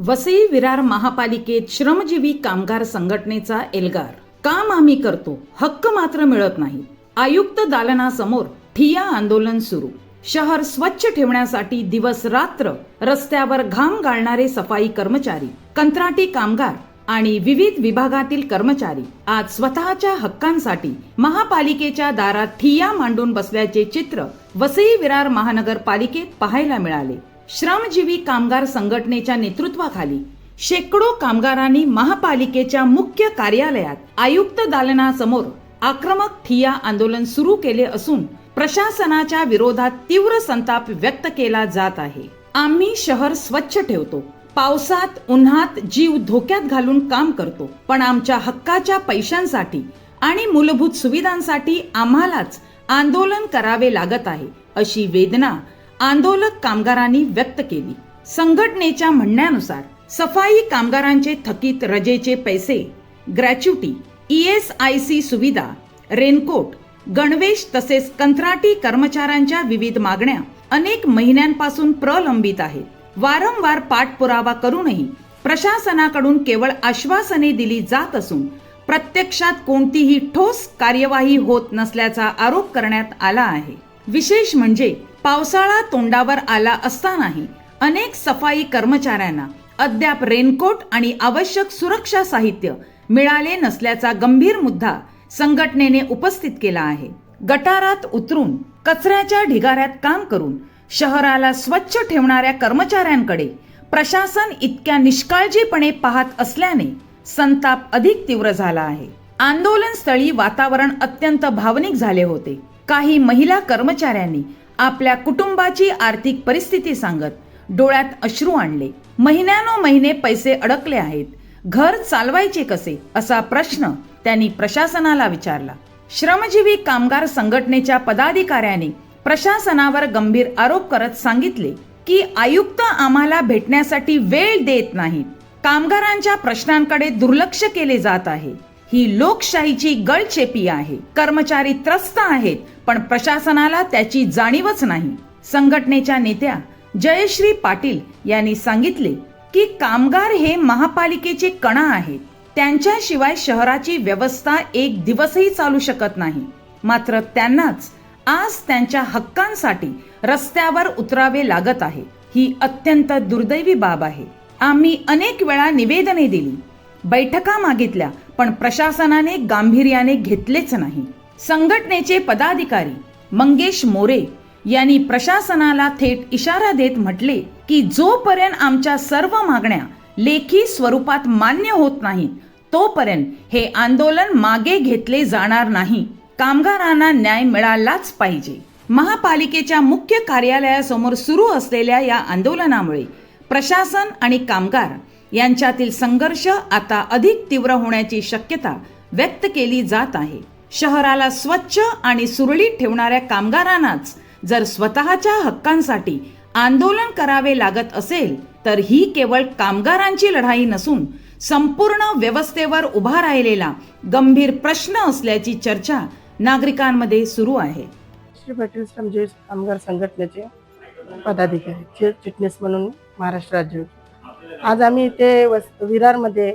वसई विरार महापालिकेत श्रमजीवी कामगार संघटनेचा एल्गार. काम आम्ही करतो, हक्क मात्र मिळत नाही. आयुक्त दालनासमोर ठिय्या आंदोलन सुरू. शहर स्वच्छ ठेवण्यासाठी दिवस रात्र रस्त्यावर घाम गाळणारे सफाई कर्मचारी, कंत्राटी कामगार आणि विविध विभागातील कर्मचारी आज स्वतःच्या हक्कांसाठी महापालिकेच्या दारात ठिय्या मांडून बसल्याचे चित्र वसई विरार महानगरपालिकेत पाहायला मिळाले. श्रमजीवी कामगार संघटनेच्या नेतृत्वाखाली शेकडो कामगारांनी महापालिकेच्या मुख्य कार्यालयात आयुक्त दालनासमोर आक्रमक ठिय्या आंदोलन सुरू केले असून प्रशासनाच्या विरोधात तीव्र संताप व्यक्त केला जात आहे. आम्ही शहर स्वच्छ ठेवतो, पावसात उन्हात जीव धोक्यात घालून काम करतो, पण आमच्या हक्काच्या पैशांसाठी आणि मूलभूत सुविधांसाठी आम्हालाच आंदोलन करावे लागत आहे, अशी वेदना आंदोलक कामगारांनी व्यक्त केली. संघटनेच्या म्हणण्यानुसार सफाई कामगारांचे थकीत रजेचे पैसे, ग्रॅच्युटी, ESIC सुविधा, रेनकोट, गणवेश तसेच कंत्राटी कर्मचाऱ्यांच्या विविध मागण्या अनेक महिन्यांपासून प्रलंबित आहेत. वारंवार पाठपुरावा करूनही प्रशासनाकडून केवळ आश्वासने दिली जात असून प्रत्यक्षात कोणतीही ठोस कार्यवाही होत नसल्याचा आरोप करण्यात आला आहे. विशेष म्हणजे पावसाळा तोंडावर आला असतानाही अनेक सफाई कर्मचाऱ्यांना अद्याप रेनकोट आणि आवश्यक सुरक्षा साहित्य मिळाले नसल्याचा गंभीर मुद्दा संघटनेने उपस्थित केला आहे. गटारात उतरून कचऱ्याच्या ढिगाऱ्यात काम करून शहराला स्वच्छ ठेवणाऱ्या कर्मचाऱ्यांकडे प्रशासन इतक्या निष्काळजीपणे पाहत असल्याने संताप अधिक तीव्र झाला आहे. आंदोलन स्थळी वातावरण अत्यंत भावनिक झाले होते. काही महिला कर्मचाऱ्यांनी आपल्या कुटुंबाची आर्थिक परिस्थिती सांगत डोळ्यात अश्रू आणले. महिने पैसे अडकले आहेत, घर चालवायचे कसे, असा प्रश्न त्यांनी प्रशासनाला विचारला. श्रमजीवी कामगार संघटनेच्या पदाधिकाऱ्यांनी प्रशासनावर गंभीर आरोप करत सांगितले की आयुक्त आम्हाला भेटण्यासाठी वेळ देत नाहीत, कामगारांच्या प्रश्नांकडे दुर्लक्ष केले जात आहे. ही लोकशाहीची गळचेपी आहे. कर्मचारी त्रस्त आहेत, पण प्रशासनाला त्याची जाणीवच नाही. संघटनेच्या नेत्या जयश्री पाटील यांनी सांगितले की कामगार हे महापालिकेचे कणा आहेत. त्यांच्याशिवाय शहराची व्यवस्था एक दिवसही चालू शकत नाही. मात्र त्यांनाच आज त्यांच्या हक्कांसाठी रस्त्यावर उतरावे लागत आहे. ही अत्यंत दुर्दैवी बाब आहे. आम्ही अनेक वेळा निवेदने दिली, बैठका मागितल्या, पण प्रशासनाने गांभीर्याने घेतलेच नाही. संघटनेचे पदाधिकारी मंगेश मोरे यांनी प्रशासनाला थेट इशारा देत म्हटले की जोपर्यंत आमच्या सर्व मागण्या लेखी स्वरूपात मान्य होत नाहीत तोपर्यंत हे आंदोलन मागे घेतले जाणार नाही. कामगारांना न्याय मिळालाच पाहिजे. महापालिकेच्या मुख्य कार्यालयासमोर सुरू असलेल्या या आंदोलनामुळे प्रशासन आणि कामगार यांच्यातील संघर्ष आता अधिक तीव्र होण्याची शक्यता व्यक्त केली जात आहे. शहराला स्वच्छ आणि सुरळीत ठेवणाऱ्या कामगारांनाच जर स्वतःच्या हक्कांसाठी आंदोलन करावे लागत असेल तर ही केवळ कामगारांची लढाई नसून संपूर्ण व्यवस्थेवर उभा राहिलेला गंभीर प्रश्न असल्याची चर्चा नागरिकांमध्ये सुरू आहे. श्री पाटील श्रमजीवी कामगार संघटनेचे पदाधिकारी चिटणीस म्हणून महाराष्ट्र राज्य. आज आम्ही इथे विरारमध्ये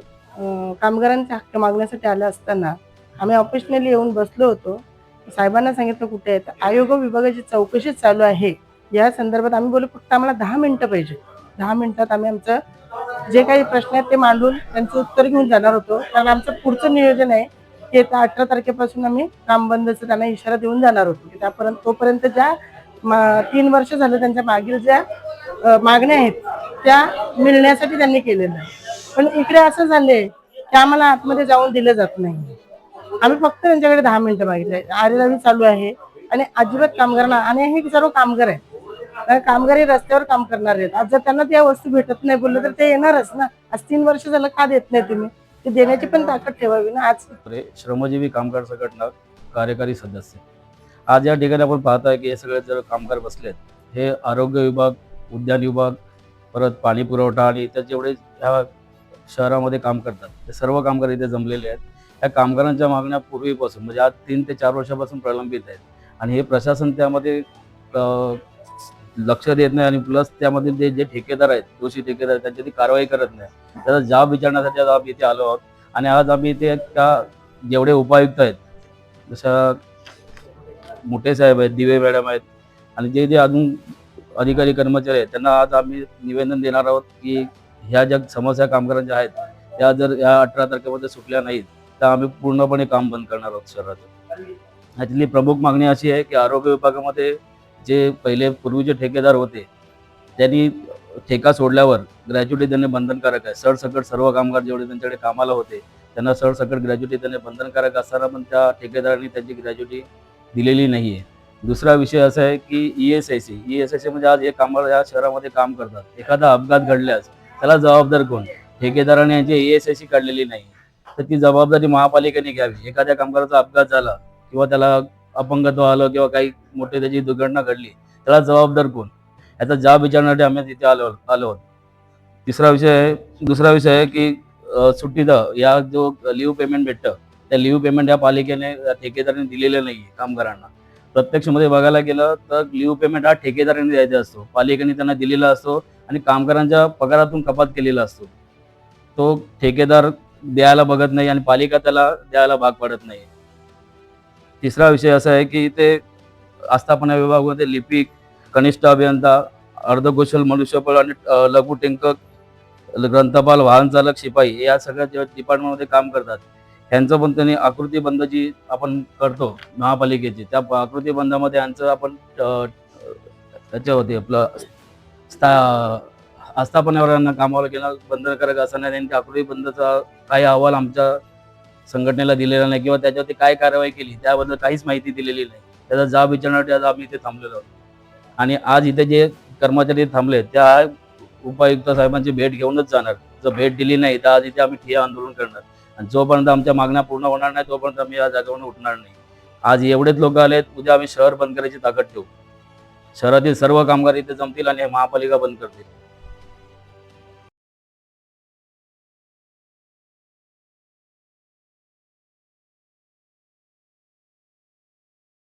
कामगारांचे हक्क मागण्यासाठी आले असताना आम्ही ऑफिशियली येऊन बसलो होतो. साहेबांना सांगितलं कुठे आहेत, आयोग विभागाची चौकशी चालू आहे, या संदर्भात आम्ही बोलू फक्त आम्हाला 10 मिनिटं पाहिजे. 10 मिनिटात आम्ही आमचं जे काही प्रश्न आहेत ते मांडून त्यांचं उत्तर घेऊन जाणार होतो. कारण आमचं पुढचं नियोजन आहे की 18 तारखेपासून आम्ही काम बंदचा त्यांना इशारा देऊन जाणार होतो. तोपर्यंत ज्या 3 वर्ष झालं त्यांच्या मागील ज्या मागण्या आहेत त्या मिळण्यासाठी त्यांनी केलेलं आहे. पण इकडे असं झालंय की आम्हाला आतमध्ये जाऊन दिलं जात नाही. आम्ही फक्त त्यांच्याकडे 10 मिनिटं मागितले. आरेरावी चालू आहे आणि अजिबात कामगारांना, आणि हे सर्व कामगार आहेत, कामगार हे रस्त्यावर काम करणार आहेत. आज जर त्यांना त्या वस्तू भेटत नाही बोललं तर ते येणारच ना. आज 3 वर्ष झालं का देत नाही तुम्ही? ते देण्याची पण ताकद ठेवावी ना. आज श्रमजीवी कामगार संघटना कार्यकारी सदस्य आज या ठिकाणी आपण पाहताय की हे सगळे जर कामगार बसलेत, हे आरोग्य विभाग, उद्यान विभाग, परत पाणी पुरवठा आणि इतर जेवढे ह्या शहरामध्ये काम करतात ते सर्व कामगार इथे जमलेले आहेत. या कामगारांच्या मागण्या पूर्वीपासून म्हणजे आज 3 ते 4 वर्षापासून प्रलंबित आहेत आणि हे प्रशासन त्यामध्ये लक्ष देत नाही आणि प्लस त्यामध्ये जे ठेकेदार आहेत, दोषी ठेकेदार आहेत, त्यांच्यावरती कारवाई करत नाही. त्याचा जाब विचारण्यासाठी आज आम्ही इथे आलो आहोत. आणि आज आम्ही इथे जेवढे उपायुक्त आहेत, जसं मोठे साहेब आहेत, दिवे मॅडम आहेत आणि जे जे अजून अधिकारी कर्मचारी आहेत, त्यांना आज आम्ही निवेदन देणार आहोत की ह्या ज्या समस्या कामगारांच्या आहेत त्या जर या 18 तारखेमध्ये सुटल्या नाहीत तर आम्ही पूर्णपणे काम बंद करणार आहोत शहरात. ह्यातली प्रमुख मागणी अशी आहे की आरोग्य विभागामध्ये जे पूर्वीचे ठेकेदार होते त्यांनी ठेका सोडल्यावर ग्रॅज्युटी देणे बंधनकारक आहे. सरसकट सर्व कामगार जेवढे त्यांच्याकडे कामाला होते त्यांना सरसकट ग्रॅज्युटी देणे बंधनकारक असताना पण त्या ठेकेदारांनी त्यांची ग्रॅज्युटी दिलेली नाही आहे. दुसरा विषय असा आहे की ESIC म्हणजे आज हे कामगार या शहरामध्ये काम करतात. एखादा अपघात घडल्यास त्याला जबाबदार कोण? ठेकेदाराने यांची ESIC काढलेली नाही तर ती जबाबदारी महापालिकेने घ्यावी. एखाद्या कामगाराचा अपघात झाला किंवा त्याला अपंगत्व आलं किंवा काही मोठी त्याची दुर्घटना घडली त्याला जबाबदार कोण? याचा जाब विचारण्यासाठी आम्ही तिथे आलो आहोत. दुसरा विषय आहे की सुट्टीचा या जो लिव्ह पेमेंट भेटतं त्या लिव्ह पेमेंट या पालिकेने ठेकेदाराने दिलेलं नाही कामगारांना. प्रत्यक्षमध्ये बघायला गेलं तर लिव्ह पेमेंट हा ठेकेदाराने द्यायचा असतो, पालिकेने त्यांना दिलेला असतो आणि कामगारांच्या पगारातून कपात केलेला असतो. तो ठेकेदार द्यायला बघत नाही आणि पालिका त्याला द्यायला भाग पडत नाही. तिसरा विषय असा आहे की ते आस्थापना विभागामध्ये लिपिक, कनिष्ठ अभियंता, अर्धकुशल मनुष्यबळ आणि लघु टेंकर, ग्रंथपाल, वाहन चालक, शिपाई या सगळ्या ज्या डिपार्टमेंटमध्ये काम करतात ह्यांचं पण त्यांनी आकृतीबंध जी आपण करतो महापालिकेची त्या आकृतीबंधामध्ये यांचं आपण त्याच्यावरती आपलं आस्थापनेवर यांना कामावर घेणं बंधनकारक असताना त्यांच्या आकृतीबंधाचा काही अहवाल आमच्या संघटनेला दिलेला नाही किंवा त्याच्यावरती काय कारवाई केली त्याबद्दल काहीच माहिती दिलेली नाही. त्याचा जाब विचारण्यासाठी आज आम्ही इथे थांबलेलो आहोत. आणि आज इथे जे कर्मचारी थांबले त्या उपायुक्त साहेबांची भेट घेऊनच जाणार. जर भेट दिली नाही तर आज इथे आम्ही ठिय्या आंदोलन करणार आणि जोपर्यंत आमच्या मागण्या पूर्ण होणार नाही तोपर्यंत आम्ही या जागेवरून उठणार नाही. आज एवढेच लोक आलेत, उद्या आम्ही शहर बंद करायची ताकद ठेवू. शहरातील सर्व कामगार इथे जमतील आणि महापालिका बंद करतील.